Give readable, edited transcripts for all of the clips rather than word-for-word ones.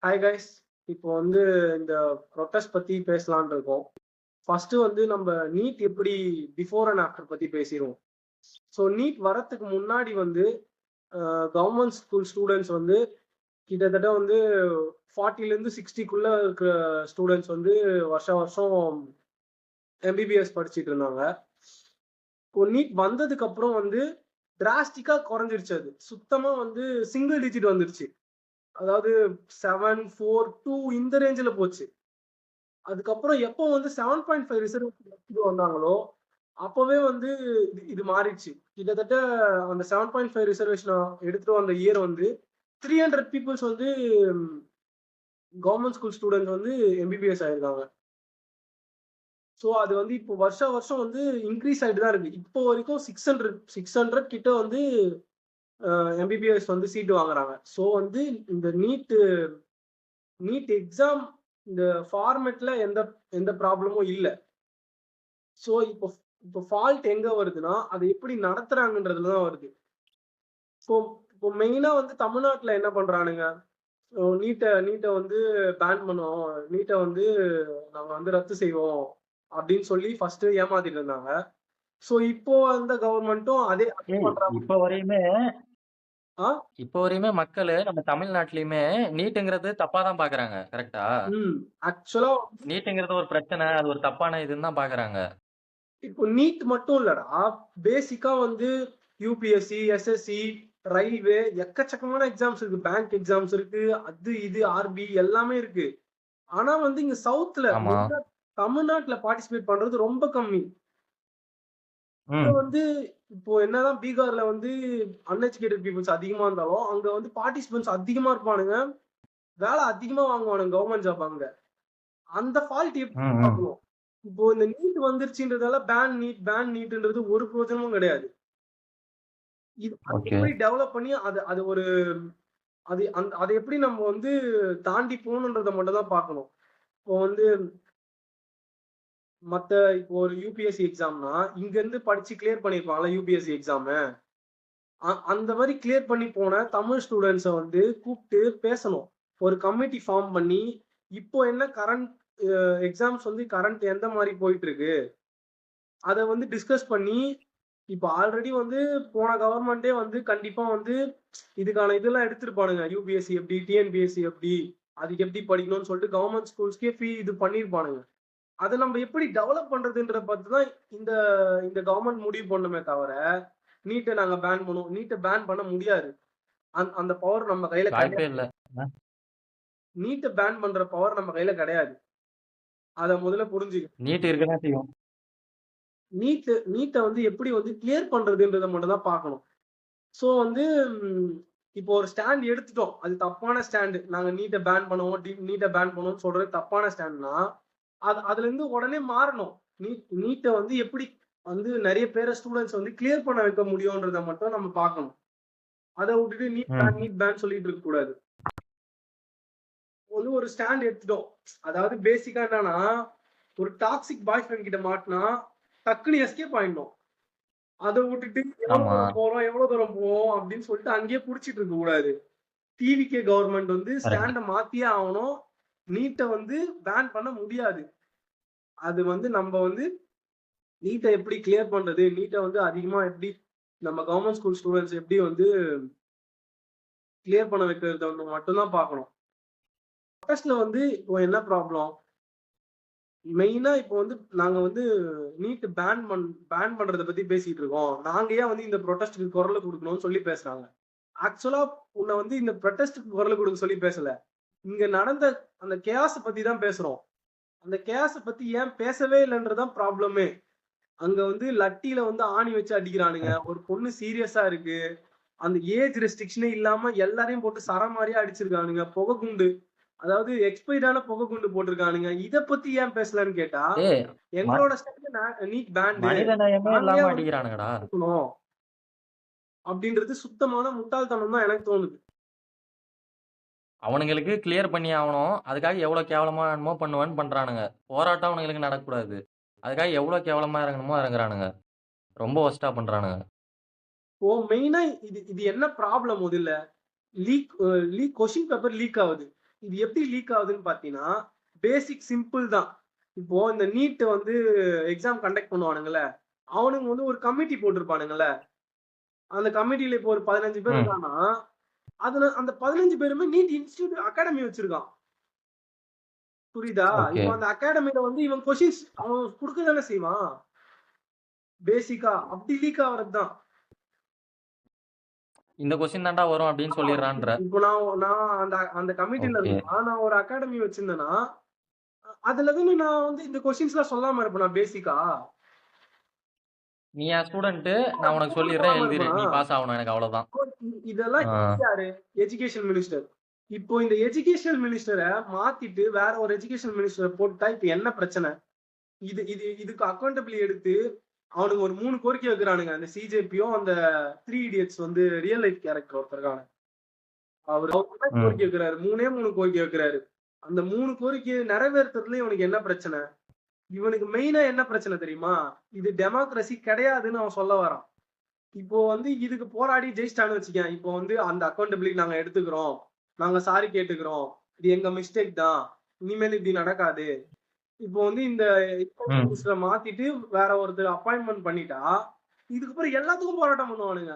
Hi guys. இப்போ வந்து இந்த ப்ரொட்டஸ்ட் பத்தி பேசலாம்னு இருக்கோம். ஃபர்ஸ்ட் வந்து நம்ம நீட் எப்படி பிஃபோர் அண்ட் ஆஃப்டர் பத்தி பேசிடுவோம். ஸோ நீட் வரத்துக்கு முன்னாடி வந்து கவர்மெண்ட் ஸ்கூல் ஸ்டூடெண்ட்ஸ் வந்து கிட்டத்தட்ட வந்து 40லேருந்து 60க்குள்ள இருக்கிற ஸ்டூடெண்ட்ஸ் வந்து வருஷம் வருஷம் எம்பிபிஎஸ் படிச்சுட்டு இருந்தாங்க. இப்போ நீட் வந்ததுக்கு அப்புறம் வந்து டிராஸ்டிக்கா குறைஞ்சிருச்சு. அது சுத்தமா வந்து சிங்கிள் டிஜிட் வந்துருச்சு. அதாவது 7, 4, 2 இந்த ரேஞ்சில போச்சு. அதுக்கப்புறம் எப்போ வந்து 7.5 ரிசர்வேஷன் எடுத்துட்டு வந்தாங்களோ, அப்பவே வந்து இது மாறிடுச்சு. கிட்டத்தட்ட அந்த 7.5 ரிசர்வேஷன் எடுத்துட்டு வந்த இயர் வந்து 300 பீப்பிள்ஸ் வந்து கவர்மெண்ட் ஸ்கூல் ஸ்டூடெண்ட்ஸ் வந்து எம்பிபிஎஸ் ஆயிருக்காங்க. ஸோ அது வந்து இப்போ வருஷம் வருஷம் வந்து இன்க்ரீஸ் ஆயிட்டு தான் இருக்கு. இப்போ வரைக்கும் 600 கிட்ட வந்து எம்பிபிஎஸ் வந்து சீட்டு வாங்குறாங்க. ஸோ வந்து இந்த நீட் எக்ஸாம் இந்த ஃபார்மேட்ல எந்த எந்த ப்ராப்ளமும் இல்ல. ஸோ இப்போ ஃபால்ட் எங்க வருதுன்னா, அதை எப்படி நடத்துறாங்கன்றதுல தான் வருது. ஸோ இப்போ மெயினா வந்து தமிழ்நாட்டுல என்ன பண்றானுங்க, நீட்ட வந்து பேன் பண்ணுவோம். நீட்ட வந்து நாங்க வந்து ரத்து செய்வோம் அப்படின்னு சொல்லி ஃபர்ஸ்ட் ஏமாத்திட்டு இருந்தாங்க. ஸோ இப்போ அந்த கவர்மெண்ட்டும் அதே அதே ஏய், பண்றாங்க. இப்ப வரையுமே ஆ இப்ப வரையுமே மக்களு நம்ம தமிழ்நாட்டிலயுமே நீட்டுங்கிறது தப்பா தான் பாக்குறாங்க. கரெக்ட்டா? ம் ஆக்சுவலா நீட்டுங்கிறது ஒரு பிரச்சனை. அது ஒரு தப்பான இதுன்னு தான் பாக்குறாங்க. இப்போ நீட் மட்டும் இல்லடா. பேசிக்கா வந்து யூபிஎஸ்சி, எஸ்எஸ்சி, ரயில்வே எக்கச்சக்கமான எக்ஸாம்ஸ் இருக்கு. பேங்க் எக்ஸாம்ஸ் இருக்கு. அது இது ஆர்பி எல்லாமே இருக்கு. ஆனா வந்து இங்க சவுத்ல ஆமா. மெயினா தமிழ்நாட்டுல பார்ட்டிசிபேட் பண்றது ரொம்ப கம்மி. இங்க ம். வந்து இப்போ என்னதான் பீகார்ல வந்து அன்எஜுகேட்டட் பீப்புள்ஸ் அதிகமா இருந்தாலும், அங்க வந்து பார்ட்டிசிபென்ட்ஸ் அதிகமா இருப்பானுங்க. வேலை அதிகமா வாங்குவானுங்க கவர்மெண்ட் ஜாப் அங்க. அந்த ஃபால்ட் எப்படி ம், ம். பார்க்கணும்? இப்போ இந்த நீட் வந்துருச்சுன்றதால பேன் நீட்ன்றது ஒரு பிரயோஜனமும் கிடையாது. அது ஓகே. எப்படி டெவலப் பண்ணி அது அது ஒரு அதை எப்படி நம்ம வந்து தாண்டி போகணுன்றத மட்டும் தான் பார்க்கணும். இப்போ வந்து இப்போ ஒரு யூபிஎஸ்சி எக்ஸாம்னா, இங்க இருந்து படிச்சு கிளியர் பண்ணிருப்பாங்கல்ல யூபிஎஸ்சி எக்ஸாம. அந்த மாரி கிளியர் பண்ணி போன தமிழ் ஸ்டூடண்ட்ஸ வந்து கூப்ட்டு பேசணும். ஒரு கமிட்டி ஃபார்ம் பண்ணி, இப்போ என்ன கரண்ட் எக்ஸாம்ஸ் வந்து கரண்ட் எந்த மாரி போயிட்டு இருக்கு? அத வந்து டிஸ்கஸ் பண்ணி, இப்ப ஆல்ரெடி வந்து போன கவர்மெண்ட்டே வந்து கண்டிப்பா வந்து இதுக்கான இதெல்லாம் எடுத்திருப்பானுங்க. யுபிஎஸ்சி எப்படி, டிஎன்பிஎஸ்சி எப்படி, அதுக்கு எப்படி படிக்கணும்னு சொல்லிட்டு கவர்மெண்ட் ஸ்கூல்ஸ்க்கே இது பண்ணியிருப்பானுங்க. அத நம்ம எப்படி டெவலப் பண்றதுன்றத பார்த்து தான் இந்த இந்த கவர்மெண்ட் முடிவு பண்ணுமே தவிர, நீட்ட நாங்க பேன் பண்ணுவோம். நீட்ட பேன் பண்ண முடியாது. அந்த பவர் நம்ம கையில வாய்ப்பே கிடையாது. இல்ல. அ. நீட்ட பேன் பண்ற பவர் நம்ம கையில கிடையாது. அத முதல்ல புரிஞ்சுக்க. நீட் இருக்க தான் செய்யும். நீட்ட வந்து எப்படி வந்து கிளியர் பண்றதுன்றத மட்டும் தான் பார்க்கணும். சோ வந்து ம், இப்போ ஒரு ஸ்டாண்ட் எடுத்துட்டோம். அது தப்பான ஸ்டாண்ட். நாங்க நீட்ட பேன் பண்ணுவோம். நீட்ட பேன் பண்ணுவோம்னு சொல்றது தப்பான ஸ்டாண்ட்னா, அதுல இருந்து உடனே மாறணும். நீட்ட வந்து எப்படி வந்து நெறைய பேர ஸ்டூடண்ட்ஸ் வந்து கிளியர் பண்ண வைக்க முடியும்ன்றத மட்டும் நம்ம பார்க்கணும். அத விட்டுட்டு ம். நீட் பேன் சொல்லிட்டு இருக்க கூடாது. வந்து ஒரு ஸ்டாண்ட் எடுத்துட்டோம். அதாவது பேசிக்கா என்னன்னா, ஒரு டாக்ஸிக் பாய் ஃப்ரெண்ட் கிட்ட மாட்டுனா, டக்குன்னு எஸ்கேப் ஆயிடணும். அத விட்டுட்டு ஆமா. எவ்வளவு தூரம் போவோம் அப்படின்னு சொல்லிட்டு அங்கேயே புடிச்சிட்டு இருக்க கூடாது. டிவிகே கவர்மெண்ட் வந்து கரெக்ட். ஸ்டாண்ட மாத்தியே ஆகணும். நீட்ட வந்து பேன் பண்ண முடியாது. அது வந்து நம்ம வந்து நீட்ட எப்படி கிளியர் பண்றது? நீட்ட வந்து அதிகமா எப்படி நம்ம கவர்மெண்ட் ஸ்கூல் ஸ்டூடண்ட்ஸ் எப்படி வந்து கிளியர் பண்ண வைக்கிறது மட்டும் தான் பார்க்கணும். ப்ரொடெஸ்ட்ல வந்து இப்போ என்ன ப்ராப்ளம்? மெயினா இப்போ வந்து நாங்க வந்து நீட் பேன் பண்றத பத்தி பேசிட்டு இருக்கோம். நாங்க ஏன் வந்து இந்த ப்ரொடெஸ்ட்க்கு குரல் குடுக்கணும்னு சொல்லி பேசுறாங்க. ஆக்சுவலா உன்ன வந்து இந்த ப்ரொடெஸ்ட்க்கு குரல் குடுக்க சொல்லி பேசல. இங்க நடந்த அந்த கேஆஸ பத்தி தான் பேசுறோம். அந்த கேஸ பத்தி ஏன் பேசவே இல்லன்றது தான் ப்ராப்ளமே. அங்க வந்து லட்டில வந்து ஆணி வச்சு அடிக்கிறானுங்க. கரெக்ட். ஒரு பொண்ணு சீரியஸா இருக்கு. அந்த ஏஜ் ரெஸ்ட்ரிக்ஷனே இல்லாம எல்லாரையும் போட்டு சரமாரியா அடிச்சிருக்கானுங்க. புகைக்குண்டு. அதாவது எக்ஸ்பைர்டான புகைக்குண்டு போட்டிருக்கானுங்க. இத பத்தி ஏன் பேசலன்னு கேட்டா, ஏய், ம எங்களோட ஸ்டேட்ல நீட் பேன்டு. மனித நேயமே நாங்க இல்லாம ஏன் வந்து அடிக்கிறானுங்கடா. இருக்கணும்? அப்படின்றது சுத்தமான முட்டாள்தனம் தான் எனக்கு தோணுது. அவனுங்களுக்கு கிளியர் பண்ணி ஆவணும். அதுக்காக எவ்வளோ கேவலமா என்னமோ பண்ணுவேன்னு பண்றானுங்க. போராட்டம் அவனுங்களுக்கு நடக்கக்கூடாது. அதுக்காக எவ்வளோ கேவலமா இறங்கணுமோ இறங்குறானுங்க. ரொம்ப வொர்ஸ்ட்டா பண்றானுங்க. மெயினா இது இது என்ன ப்ராப்ளம் முதல்ல? Leak leak question paper leak ஆகுது. இது எப்படி லீக் ஆகுதுன்னு பாத்தீங்கன்னா பேசிக் சிம்பிள் தான். இப்போ இந்த நீட் வந்து எக்ஸாம் கண்டக்ட் பண்ணுவானுங்கல்ல, அவனுங்க வந்து ஒரு கமிட்டி போட்டிருப்பானுங்கல்ல, அந்த கமிட்டில இப்போ ஒரு 15 பேர் ம் இருக்கான்னா, அதுல அந்த 15 பேருமே நீட் இன்ஸ்டிடியூட் அகாடமி வச்சிருக்கான். புரியுதா? ஓகே இப்போ அந்த அகாடமில வந்து இவன் கொஸ்டின்ஸ் அவன் குடுக்க தானே செய்வான். பேசிக்கா அப்படி லீக் ஆவறது தான். இந்த கொஸ்டின் தான்டா வரும் அப்படின்னு சொல்லிடுறான்ற. இப்போ நான் நான் அந்த அந்த கமிட்டில ஓகே இருந்தா நான் ஒரு அகாடமி வச்சிருந்தேன்னா, அதுல தானே நான் வந்து இந்த கொஸ்டின்ஸ்லாம் சொல்லாம இருப்பேனா பேசிக்கா? நீ என் ஸ்டூடெண்ட், நான் உனக்கு சொல்லிடுறேன், சொல்லாம எழுதிரு, இருப்பேனா? நீ பாஸ் ஆகணும், எனக்கு அவ்வளவுதான். இதெல்லாம் ஆ, யாரு? Education minister. இப்போ இந்த எஜுகேஷன் மினிஸ்டர மாத்திட்டு வேற ஒரு எஜுகேஷன் மினிஸ்டர் போட்டா இப்ப என்ன பிரச்சனை? இதுக்கு அக்கௌண்டபிலிட்டி எடுத்து அவனுக்கு ஒரு 3 கோரிக்கை வைக்கிறானுங்க. அந்த சிஜேபியும் அந்த 3 இடியட்ஸ் வந்து ரியல் லைஃப் கேரக்டர் ஒருத்தர் இருக்காங்க. அவரு என்ன ம் கோரிக்கை வைக்கிறாரு? 3 கோரிக்கை வைக்கிறாரு. அந்த 3 கோரிக்கையை நிறைவேற்றுறதுல இவனுக்கு என்ன பிரச்சனை? இவனுக்கு மெயினா என்ன பிரச்சனை தெரியுமா? இது டெமோக்ரஸி கிடையாதுன்னு அவன் சொல்ல வரான். இப்போ வந்து இதுக்கு போராடி ஜெயிச்சிட்டான்னு வச்சுக்கேன். இப்போ வந்து அந்த அக்கௌண்டபிலிட்டி நாங்க எடுத்துக்கிறோம். நாங்க சாரி கேட்டுக்கிறோம். இது எங்க மிஸ்டேக் தான். இனிமேல் இப்படி நடக்காது. இப்போ வந்து இந்த ம் மினிஸ்டரை மாத்திட்டு வேற ஒருத்தர் அப்பாயின்மெண்ட் பண்ணிட்டா, இதுக்கப்புறம் எல்லாத்துக்கும் போராட்டம் பண்ணுவானுங்க.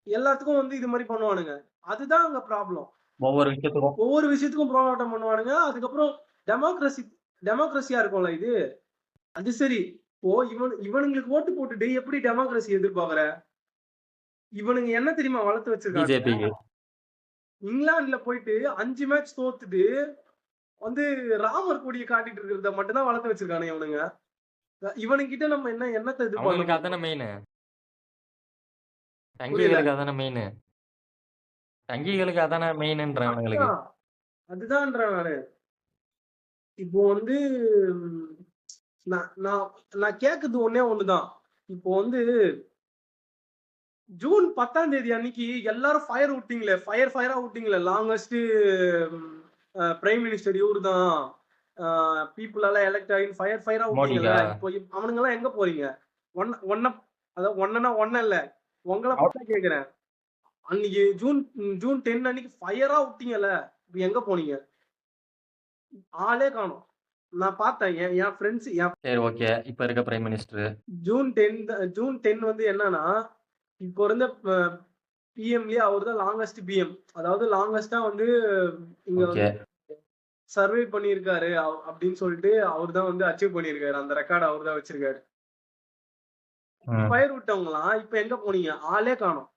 எல்லாத்துக்கும் வந்து இது மாதிரி பண்ணுவானுங்க. அதுதான் அங்க ப்ராப்ளம். ஒவ்வொரு விஷயத்துக்கும். ஒவ்வொரு விஷயத்துக்கும் போராட்டம் பண்ணுவானுங்க. அதுக்கப்புறம் டெமோக்ரஸி டெமோக்ரஸியா இருக்கும்ல இது. அது சரி. இப்போ இவனுங்களுக்கு ஓட்டு போட்டுட்டு எப்படி டெமோக்ரஸி எதிர்பார்க்கிற? இவனுங்க என்ன தெரியுமா வளர்த்து வச்சிருக்காங்க? பிஜேபிக்கு. இங்கிலாந்துல போயிட்டு 5 மேட்ச் தோத்துட்டு வந்து ராமர் கொடியை காட்டிட்டு இருக்கிறத மட்டும் தான் வளர்த்து வச்சிருக்கானுங்க இவனுங்க. இவனுங்கிட்ட நம்ம என்னத்த எதிர்பார்க்க அவங்களுக்கு முடியும்? அதானே மெயின். புரியல. சங்கிகளுக்கு அதானே மெயின். சங்கிகளுக்கு அதானே மெயின்ன்ற அவனுங்களுக்கு. அதுதான் அதுதான்றேன் நானு. இப்போ வந்து ம், நான் நான் நான் கேக்குறது ஒண்ணே ஒண்ணுதான். இப்போ வந்து ஜூன் 10ஆம் தேதி அன்னைக்கு எல்லாரும் ஃபயர் விட்டீங்களே, ஃபயரா விட்டீங்களே, லாங்கஸ்ட் பிரைம் மினிஸ்டர் இவருதான். பீப்புளால எலெக்ட் ஆகி ஃபயரா விட்டீங்கல்ல. மோடிக்கா? இப்போ அவனுங்க எல்லாம் எங்க போறீங்க? ஒன்ன ஒன்ன அதாவது ஒன்ன இல்ல. உங்கள பத்தி கேக்குறேன். அன்னைக்கு ஜூன் 10 அன்னைக்கு ஃபயரா விட்டீங்கல்ல. இப்ப எங்க போனீங்க? ஆளே காணோம். நான் பார்த்தேன். என் ஃப்ரெண்ட்ஸ் சரி ஓகே. இப்ப இருக்க பிரைம் மினிஸ்டர். ஜூன் 10 வந்து என்னன்னா, இப்போ இருந்த பிஎம்லயே அவர் தான் லாங்கஸ்ட் பிஎம். அதாவது லாங்கஸ்டா வந்து இங்க ஓகே. வந்து சர்வே பண்ணியிருக்காரு அப்படின்னு சொல்லிட்டு அவர் தான் வந்து அச்சீவ் பண்ணியிருக்காரு. அந்த ரெக்கார்ட் அவர் தான் வச்சிருக்காரு. ம். ஃபயர் விட்டவங்களாம் இப்ப எங்க போனீங்க? ஆளே காணோம்.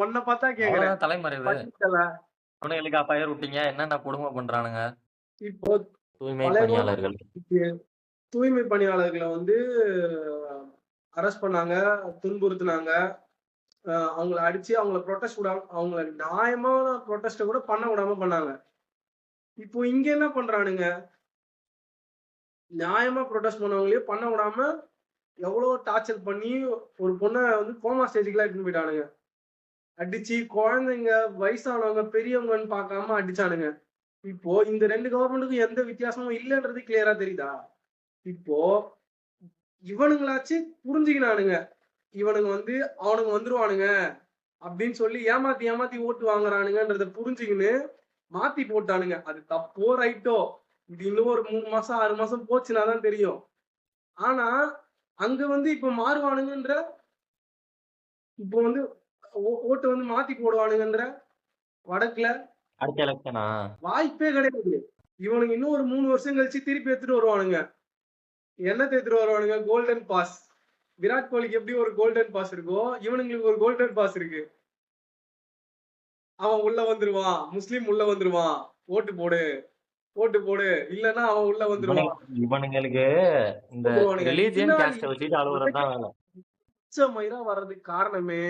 உன்ன பார்த்தா கேக்குறேன். அவ்வளவுதான் தலைமறைவு. பட்டிக்கல. அவனுங்களுக்கா ஃபயர் விட்டீங்க? என்னென்ன கொடுமை பண்றானுங்க இப்போ தூய்மை பழைய பணியாளர்கள். தூய்மை பணியாளர்களை வந்து அரெஸ்ட் பண்ணாங்க, துன்புறுத்துனாங்க. அவங்கள அடிச்சு அவங்கள ப்ரொடெஸ்ட் விடாம அவங்கள நியாயமான ப்ரொடெஸ்ட கூட பண்ண விடாம பண்ணாங்க. இப்போ இங்க என்ன பண்றானுங்க? நியாயமா ப்ரொடெஸ்ட் பண்ணவங்களையே பண்ண விடாம எவ்வளவு டார்ச்சர் பண்ணி ஒரு பொண்ண வந்து கோமா ஸ்டேஜுக்குலாம் எடுத்துன்னு போயிட்டானுங்க. அடிச்சு குழந்தைங்க, வயசானவங்க, பெரியவங்கன்னு பார்க்காம அடிச்சானுங்க. இப்போ இந்த 2 கவர்மெண்ட்டுக்கும் எந்த வித்தியாசமும் இல்லன்றது கிளியரா தெரியுதா? இப்போ இவனுங்களாச்சு புரிஞ்சுக்கினானுங்க. இவனுங்க வந்து அவனுங்க வந்துருவானுங்க அப்படின்னு சொல்லி ஏமாத்தி ஓட்டு வாங்குறானுங்கன்றத புரிஞ்சுக்கின்னு மாத்தி போட்டானுங்க. அது தப்போ ரைட்டோ இது இன்னும் ஒரு 3 மாசம் 6 மாசம் போச்சுன்னா தான் தெரியும். ஆனா அங்க வந்து இப்ப மாறுவானுங்கன்ற இப்போ வந்து ஓட்டு வந்து மாத்தி போடுவானுங்கன்ற வடக்குல அடுத்த எலெக்ஷனா? வாய்ப்பே கிடையாது. இவனுங்க இன்னும் ஒரு 3 வருஷம் கழிச்சு திருப்பி எடுத்துட்டு வருவானுங்க. என்னத்த எடுத்துட்டு வருவானுங்க? Golden pass. விராட் கோலிக்கு எப்படி ஒரு கோல்டன் பாஸ் இருக்கோ இவனுங்களுக்கு ஒரு கோல்டன் பாஸ் இருக்கு. அவன் உள்ள வந்துருவான். முஸ்லீம் உள்ள வந்துருவான். ஓட்டு போடு ஓட்டு போடு. இல்லன்னா அவன் உள்ள வந்துருவான். இவனுங்களுக்கு இந்த போடுவானுங்க. ரிலீஜியன் பின்னாடி கேஸ்ட வச்சுட்டு அழுவுறது தான் வேலை. மயிரா வர்றதுக்கு காரணமே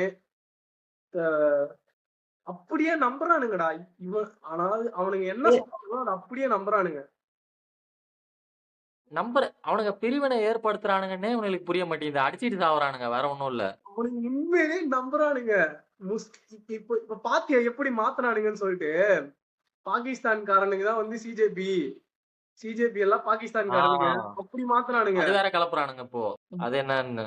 அப்படியே நம்புறானுங்கடா. ஆனால் அவனுங்க என்ன சொல்றாங்களோ அதை அப்படியே நம்புறானுங்க. அவனுங்க பிரிவினை ஏற்படுத்துறானுங்கன்னே இவனுங்களுக்கு புரிய மாட்டேங்குது. அடிச்சிட்டு சாவறானுங்க, வேற ஒண்ணும் இல்ல. அவனுங்க உண்மையிலே நம்புறானுங்க. இப்ப இப்ப பாத்தியா எப்படி மாத்துறானுங்கன்னு சொல்லிட்டு. பாகிஸ்தான்காரனுங்க தான் வந்து சிஜேபி எல்லாம் பாகிஸ்தான்காரனுங்க ஆ, அப்படி மாத்துறானுங்க. அது வேற கலப்புறானுங்க இப்போ. அது என்னன்னு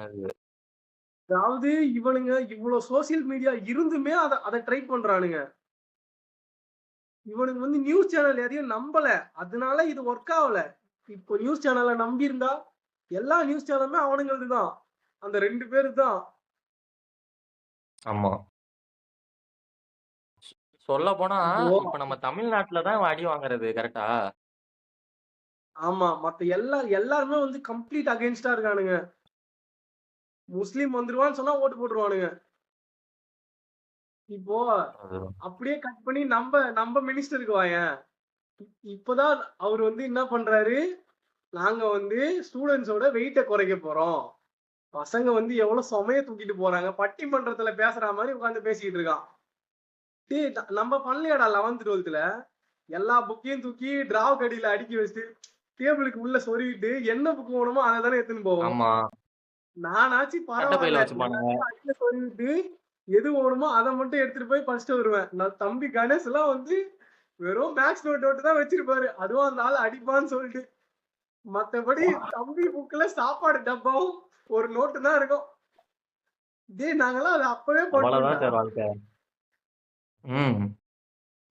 அதாவது இவனுங்க இவ்வளவு சோசியல் மீடியா இருந்துமே அதை ட்ரை பண்றானுங்க. இவனுக்கு வந்து நியூஸ் சேனல் எதையும் நம்பல, அதனால இது ஒர்க் ஆகல. இப்போ நியூஸ் சேனலை நம்பி இருந்தா எல்லா நியூஸ் சேனலுமே அவனுங்களது தான், அந்த 2 பேரு தான். ஆமா. சொல்ல போனா இப்போ இப்ப நம்ம தமிழ்நாட்டுல தான் இவன் அடி வாங்குறது கரெக்டா? ஆமா, மத்த எல்லாருமே வந்து கம்ப்ளீட் அகைன்ஸ்டா இருக்கானுங்க. முஸ்லீம் வந்துருவான்னு சொன்னா ஓட்டு போட்டுருவானுங்க. இப்போ அதுதான். அப்படியே கட் பண்ணி நம்ம மினிஸ்டருக்கு வாயேன். இப்பதான் அவர் வந்து என்ன பண்றாரு, நாங்க வந்து ஸ்டூடெண்ட்ஸோட வெயிட்ட குறைக்க போறோம். பசங்க வந்து எவ்வளவு சுமைய தூக்கிட்டு போறாங்க. பட்டிமன்றத்துல பேசுற மாதிரி உட்கார்ந்து பேசிட்டு இருக்கான். டேய் நம்ம பண்ணலையாடா 11th 12th எல்லா புக்கையும் தூக்கி டிராவ் கடியில அடுக்கி வச்சுட்டு டேபிளுக்கு உள்ள சொருவிட்டு என்ன புக் வேணுமோ அதை தானே எடுத்துன்னு போவோம். ஆமா. நானாச்சு கட்டப்பையில பரவாயில்ல, வச்சுப்பானுங்க. எல்லாத்தையும் அடியில சொருவிட்டு எது வேணுமோ அதை மட்டும் எடுத்துட்டு போய் படிச்சுட்டு வருவேன். நான் தம்பி கணேஷ் எல்லாம் வந்து வெறும் மேக்ஸ் நோட் தான் வச்சிருப்பாரு. அதுவும் அந்த ஆள் அடிப்பான்னு சொல்லிட்டு. மத்தபடி தம்பி புக்ல சாப்பாடு டப்பாவும் ஒரு நோட்டு தான் இருக்கும். டேய் நாங்கெல்லாம் அதை அப்பவே அவ்வளவுதான் போட்டோம்டா. சார் வாழ்க்கை.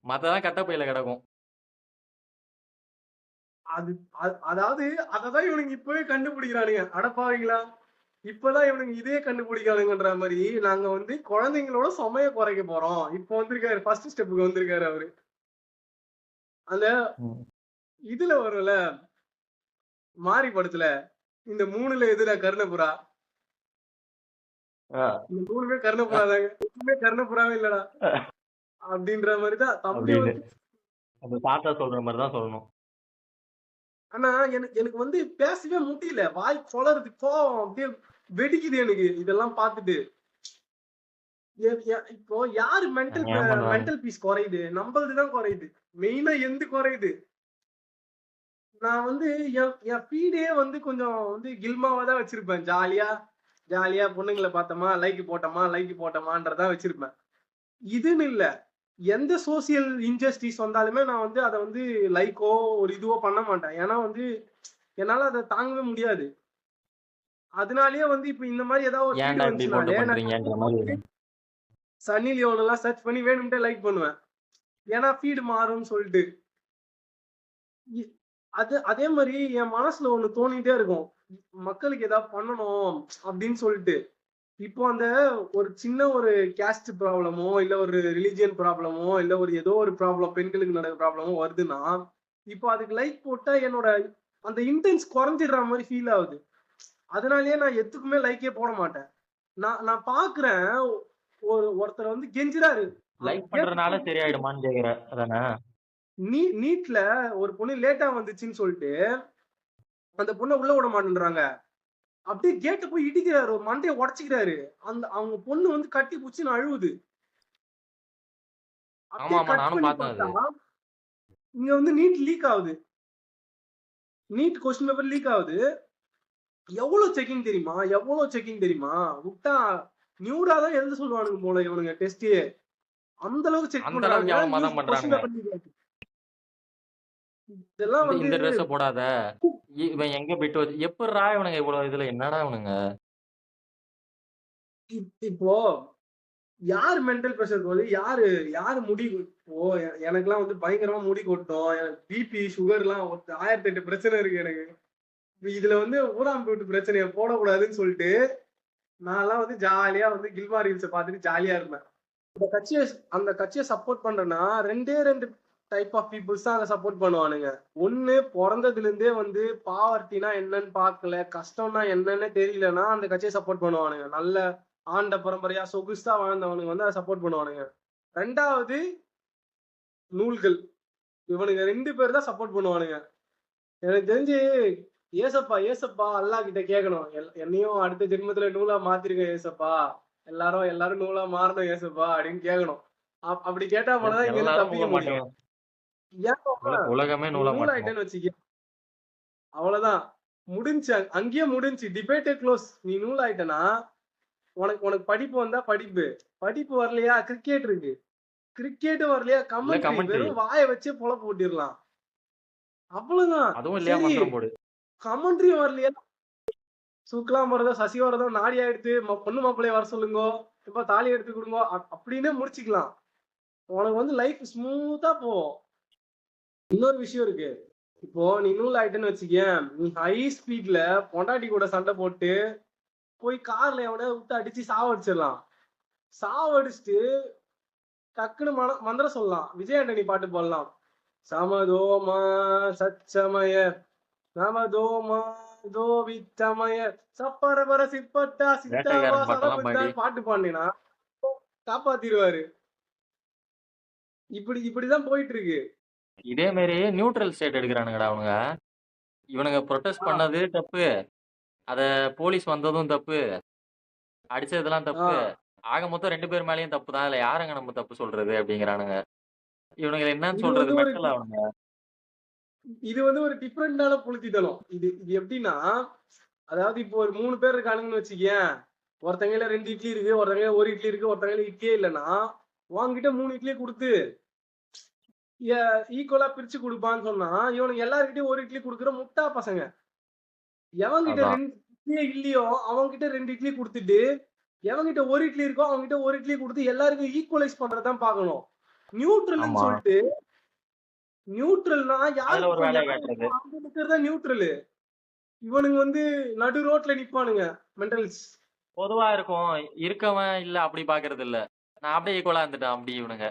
மத்ததான் கட்டப்பையில கிடக்கும். அது அதாவது அததான் இவனுங்க இப்பவே கண்டுபிடிக்கிறானுங்க. அடப்பாவீங்களா, இப்பதான் இவனுங்க இதே கண்டுபிடிக்கானுங்கன்ற மாதிரி நாங்க வந்து குழந்தைங்களோட சுமைய குறைக்க போறோம். இப்ப வந்திருக்காரு, ஃபர்ஸ்ட் ஸ்டெப்புக்கு வந்திருக்காரு அவரு. அந்த இதுல வரும்ல மாரி படத்துல, இந்த 3ல எதுடா கர்ணபுரா, இந்த 3மே கர்ணபுரா தாங்க, எதுவுமே கர்ணபுராவே இல்லடா அப்படின்ற மாதிரிதான் தம்பி அப்படின்னு வந்து. அந்த தாத்தா சொல்ற மாதிரி தான் சொல்லணும். ஆனா எனக்கு வந்து பேசவே முடியல, வாய் கொளறுது, கோவம் அப்படியே வெடிக்குது எனக்கு இதெல்லாம் பார்த்துட்டு. இப்போ யாரு ஏன் பண்ணுவாங்க? மென்டல் பீஸ் குறையுது? நம்மளதுதான் குறையுது. மெயினா எந்த குறையுது? நான் வந்து என் ஃபீடே வந்து கொஞ்சம் வந்து கில்மாவா தான் வச்சிருப்பேன். ஜாலியா ஜாலியா பொண்ணுங்களை பார்த்தோமா, லைக் போட்டோமான்றதா வச்சிருப்பேன். இதுன்னு இல்ல, எந்த சோசியல் இன்ஜஸ்டிஸ் வந்தாலுமே நான் வந்து அதை வந்து லைக்கோ ஒரு இதுவோ பண்ண மாட்டேன். ஏன்னா வந்து என்னால அதை தாங்கவே முடியாது. அதனாலயே வந்து இப்ப இந்த மாதிரி ஏதாவது ஒரு ஃபீடு ஏன்டா இப்படி போட்டு வந்துச்சுனாலே நான் பண்றீங்கன்ற மாதிரி. சன்னி லியோன் எல்லாம் சர்ச் பண்ணி வேணும்ட்டே லைக் பண்ணுவேன். ஏன்னா ஃபீடு மாறும்னு சொல்லிட்டு. இ- அதே மாதிரி என் மனசுல ஒண்ணு தோணிட்டே இருக்கும், மக்களுக்கு ஏதாவது பண்ணணும் அப்படின்னு சொல்லிட்டு. இப்போ அந்த ஒரு சின்ன ஒரு கேஸ்ட் ப்ராப்ளமோ இல்ல ஒரு ரிலிஜியன் ப்ராப்ளமோ இல்ல ஒரு ஏதோ ஒரு ப்ராப்ளம் பெண்களுக்கு நடக்கிற ப்ராப்ளமோ வருதுன்னா, இப்போ அதுக்கு லைக் போட்டா என்னோட அந்த இன்டென்ஸ் குறைஞ்சிடுற மாதிரி ஃபீல் ஆகுது. அதனாலயே நான் எதுக்குமே லைக்கே போட மாட்டேன். நான் பாக்குறேன், ஒருத்தர் வந்து கெஞ்சுறாரு. அவர் லைக் பண்றதுனால சரியாயிடுமான்னு கேக்குற அதானே? நீட்ல ஒரு பொண்ணு லேட்டா வந்துச்சுன்னு சொல்லிட்டு அந்த பொண்ணை உள்ள விட மாட்டேன்றாங்க. அப்படியே கேட்ட போய் இடிக்கிறாரு, ஒரு மண்டையை உடைச்சுக்கிறாரு. அவங்க பொண்ணு வந்து கட்டி புடிச்சுன்னு அழுவுது. ஆமா அப்படியே ஆமா கட் நானும் பண்ணி பார்த்தேன் பார்த்தா அது. இங்க வந்து நீட் லீக் ஆகுது. நீட் கொஸ்டின் பேப்பர் லீக் ஆகுது. எவ்வளவு செக்கிங் தெரியுமா, எவ்வளவு செக்கிங் தெரியுமா? விட்டா நியூடா தான் எழுத சொல்லுவானுங்க போல இவனுங்க டெஸ்டே. அந்த அளவுக்கு செக் அந்த அளவுக்கு பண்றானுங்க. எவ்வளவு நியூஸ் மதம் கொஸ்டின் பண்றானுங்க. பேப்பர் லீக் ஆகுது. இதெல்லாம் இந்த வந்து இந்த ட்ரெஸ் போடாத, இவன் எங்க பிட்டு வச்சு எப்படிரா இவனுங்க இவ்வளவு இதுல என்னடா இவனுங்க? இப்போ யாரு மென்டல் பிரஷர் போகுது, யாரு யாரு முடி இப்போ எனக்கெல்லாம் வந்து பயங்கரமா முடி கொட்டும், எனக்கு பிபி சுகர் எல்லாம் 1008 பிரச்சனை இருக்கு எனக்கு. இப்ப இதுல வந்து ஊராம் போட்டு பிரச்சனையை போடக்கூடாதுன்னு சொல்லிட்டு நான் எல்லாம் வந்து ஜாலியா வந்து கில்மா ரீல்ஸை பார்த்துட்டு ஜாலியா இருப்பேன். அந்த கட்சியை சப்போர்ட் பண்றேன்னா ரெண்டு டைப் ஆஃப் பீப்புள்ஸ் தான் அதை சப்போர்ட் பண்ணுவானுங்க. ஒண்ணு, பிறந்ததுல இருந்தே வந்து பாவர்ட்டினா என்னன்னு பார்க்கல, கஷ்டம்னா என்னன்னு தெரியலன்னா அந்த கட்சியை சப்போர்ட் பண்ணுவானுங்க. நல்ல ஆண்ட பரம்பரையா சொகுசா வாழ்ந்தவனுங்க வந்து அதை சப்போர்ட் பண்ணுவானுங்க. ரெண்டாவது, நூல்கள். இவனுங்க 2 பேர் தான் சப்போர்ட் பண்ணுவானுங்க. எனக்கு தெரிஞ்சு ஏசப்பா ஏசப்பா அல்லாஹ் கிட்ட கேட்கணும், என்னையும் அடுத்த ஜென்மத்துல நூலா மாத்திருக்க ஏசப்பா, எல்லாரும் நூலா மாறணும் ஏசப்பா அப்படின்னு கேட்கணும். அப்படி கேட்டா மட்டும்தான் இங்க இருந்து எல்லாரும் நூல தப்பிக்க முடியும். மாட்டீங்க. ஏன் உலகமே நீ நூல நூல் மாட்டோம். ஆயிட்டேன்னு வச்சுக்க, அவ்வளவுதான், முடிஞ்சு, அங்கேயே முடிஞ்சு, டிபேட்டே க்ளோஸ். நீ நூல் ஆயிட்டனா உனக்கு படிப்பு வந்தா படிப்பு வரலையா கிரிக்கெட் இருக்கு, கிரிக்கெட் வரலையா இல்ல கமெண்ட்ரி, கமெண்ட்ரி. வெறும் வாயை வச்சே பொழப்பு ஓட்டிடலாம். அவ்வளவுதான். அதுவும் இல்லையா சரி, மந்திரம் போடு. கமெண்ட்ரி வரலையா, சுக்லாம் வரதோ சசி வரதோ நாடி எடுத்து பொண்ணு மாப்பிள்ளைய வர சொல்லுங்க, இப்ப தாலி எடுத்து கொடுங்க, அப்படின்னு முடிச்சுக்கலாம். உனக்கு வந்து லைஃப் ஸ்மூத்தா போகும். இன்னொரு விஷயம் இருக்கு. இப்போ நீ நூல் ஆயிட்டேன்னு வச்சுக்கயேன், நீ ஹை ஸ்பீட்ல பொண்டாட்டி கூட சண்டை போட்டு, போய் கார்ல எவனையாவது விட்டு அடிச்சு சாவடிச்சிடலாம். சாவடிச்சுட்டு டக்குனு மந்திரம் சொல்லலாம். விஜய் ஆண்டனி பாட்டு பாடலாம். சமதோமா சச்சமய நமதோமா தோவித்தமய சப்பரபர சிப்பட்டா சித்தாவா வேட்டைக்காரன் பாட்டெல்லாம் பாடி சதபுத்தான்னு பாட்டு பாடினா காப்பாத்திருவாரு. இப்படிதான் போயிட்டு இருக்கு. இதே மாதிரி நியூட்ரல் ஸ்டேட் எடுக்கிறானுங்கடா அவனுங்க. இவனுங்க ப்ரொட்டஸ்ட் ஆ, பண்ணது தப்பு. அத போலீஸ் வந்ததும் தப்பு. அடிச்சதெல்லாம் ஆ. தப்பு. ஆக மொத்தம் 2 பேர் மேலயும் தப்பு தான். அதுல யாருங்க நம்ம தப்பு சொல்றது அப்படிங்கிறானுங்க. இவனுங்கள என்னன்னு இது சொல்றது? வந்து ஒரு மெண்டல் அவனுங்க. இது வந்து ஒரு டிஃபரெண்டான புலித்தித்தனம். இது இது எப்படின்னா, அதாவது இப்போ ஒரு 3 பேர் இருக்கானுங்கன்னு வச்சுக்கயேன். ஒருத்தன் கையில 2 இட்லி இருக்கு, ஒருத்தன் கையில 1 இட்லி இருக்கு, ஒருத்தன் கையில இட்லியே இல்லன்னா, உன்கிட்ட 3 இட்லிய குடுத்து ஈக்குவலா பிரிச்சு குடுப்பான்னு சொன்னா, இவனுங்க எல்லார்கிட்டயும் 1 இட்லி குடுக்குற முட்டா பசங்க. எவன்கிட்ட அதான். 2 இட்லியே இல்லையோ, அவன்கிட்ட 2 இட்லி குடுத்துட்டு, எவன்கிட்ட 1 இட்லி இருக்கோ, அவன்கிட்ட 1 இட்லி குடுத்து எல்லாருக்கும் ஈக்குவலைஸ் பண்றதுதான் பார்க்கணும். நியூட்ரல்ன்னு ஆமா. சொல்லிட்டு நியூட்ரல்னா அதுல ஒரு வேலைய யாரு காட்டுறது. அங்க நிக்கிறது தான் நியூட்ரலு. இவனுங்க வந்து நடு ரோட்ல நிப்பானுங்க மெண்டல்ஸ். பொதுவா இருக்கும். இருக்கவன் இல்ல அப்படி பாக்குறது இல்ல. நான் அப்படியே ஈக்குவலா இருந்துட்டேன் அப்படி இவனுங்க.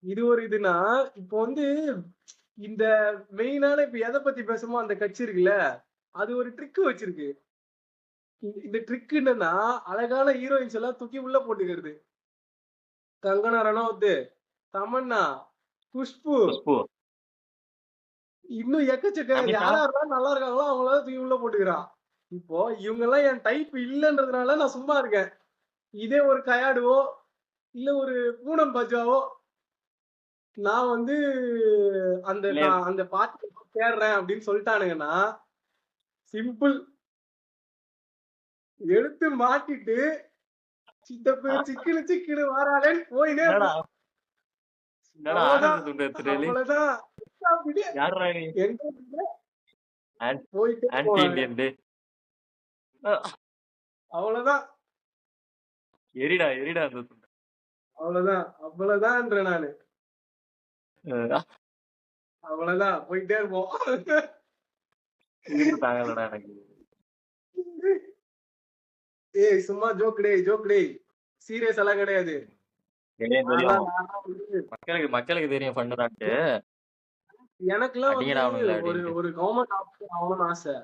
இது ஒரு இதுனா, இப்போ வந்து இந்த மெயினான இப்ப எத பத்தி பேசுமோ அந்த கட்சி இருக்குல்ல, அது ஒரு ட்ரிக் வச்சிருக்கு. இந்த ட்ரிக் என்னன்னா, அழகான ஹீரோயின்ஸ் எல்லாம் தூக்கி உள்ள போட்டுக்கிறது. கங்கனா ரனௌத், தமன்னா, குஷ்பு, குஷ்பு. இன்னும் எக்கச்சக்க நமிதா. யார் யாரெல்லாம் நல்லா இருக்காங்களோ அவங்கள தூக்கி உள்ள போட்டுக்கிறான். இப்போ இவங்க எல்லாம் என் டைப் இல்லன்றதுனால நான் சும்மா இருக்கேன். இதே ஒரு கயாடுவோ, இல்ல ஒரு பூனம் பஜ்வாவோ நான் வந்து இல்ல நான் அந்த பார்ட்டி தேடுறேன் அப்படின்னு சொல்லிட்டானுங்கன்னா, சிம்பிள் எடுத்து மாட்டிட்டு, சித்தப்பு சிக்குனு சிக்குனு வாராளேன்னு போயினே என்னடா இருப்போம். என்னடா அவ்வளவுதான், ஆனந்த துண்டு எடுத்துட்டு அவ்வளவுதான். அப்படியே யாருடா நீ? எங்க ஆன்- போயிட்டே ஆன்டி போவாங்க. இண்டியன் டே. அவ்வளவுதான், எரிடா எரிடா அந்த துண்டு. அவ்வளவுதான், அவ்வளவுதான்றேன் நானு. அஹ் அவ்வளவுதான் போயிட்டே இருப்போம். சிரிப்பு தாங்கலடா எனக்கு. ஏய் சும்மா ஜோக் டேய், ஜோக் டேய். சீரியஸ் எல்லாம் கிடையாது. தெரியும் தெரியும். நான்லாம் வந்து மக்களுக்கு மக்களுக்கு தெரியும் ஃபண்ணுதான்ட்டு. எனக்கெல்லாம் வந்து அடிங்கடா அவனுங்கள ஒரு அப்படின்ட்டு. ஒரு கவர்மெண்ட் ஆபீசர் ஆகணும்னு ஆசை.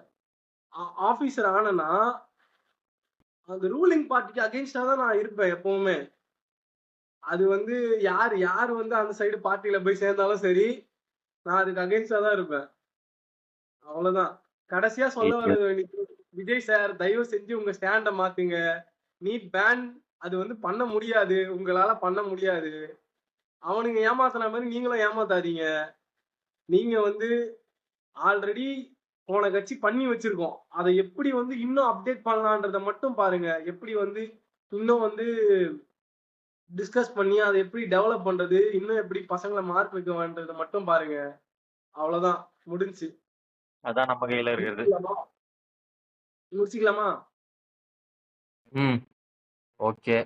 ஆபீசர் ஆனேன்னா அந்த ரூலிங் பார்ட்டிக்கு அகைன்ஸ்டா தான் நான் இருப்பேன் எப்பவுமே. அது வந்து யார் யார் வந்து அந்த சைடு பார்ட்டில போய் சேர்ந்தாலும் சரி, நான் அதுக்கு அகைன்ஸ்டா தான் இருப்பேன். அவ்வளவுதான். கடைசியா சொல்ல சரி, வர்றது விஜய் சார் தயவு செஞ்சு உங்க ஸ்டாண்ட மாத்துங்க. நீட் பேன் அது வந்து பண்ண முடியாது. உங்களால பண்ண முடியாது. அவனுங்க ஏமாத்துன மாதிரி நீங்களும் ஏமாத்தாதீங்க. நீங்க வந்து ஆல்ரெடி போன கட்சி பண்ணி வச்சிருக்கோம். அதை எப்படி வந்து இன்னும் அப்டேட் பண்ணலான்றத மட்டும் பாருங்க. எப்படி வந்து இன்னும் வந்து டிஸ்கஸ் பண்ணி அதை எப்படி டெவலப் பண்றது, இன்னும் எப்படி பசங்கள மார்க் வைக்கன்றத மட்டும் பாருங்க. அவ்வளவுதான் முடிஞ்சுச்சு. அதான் நம்ம கையில இருக்கிறது. முடிச்சுக்கலாமா? முடிச்சுக்கலாமா? ம். ஓகே.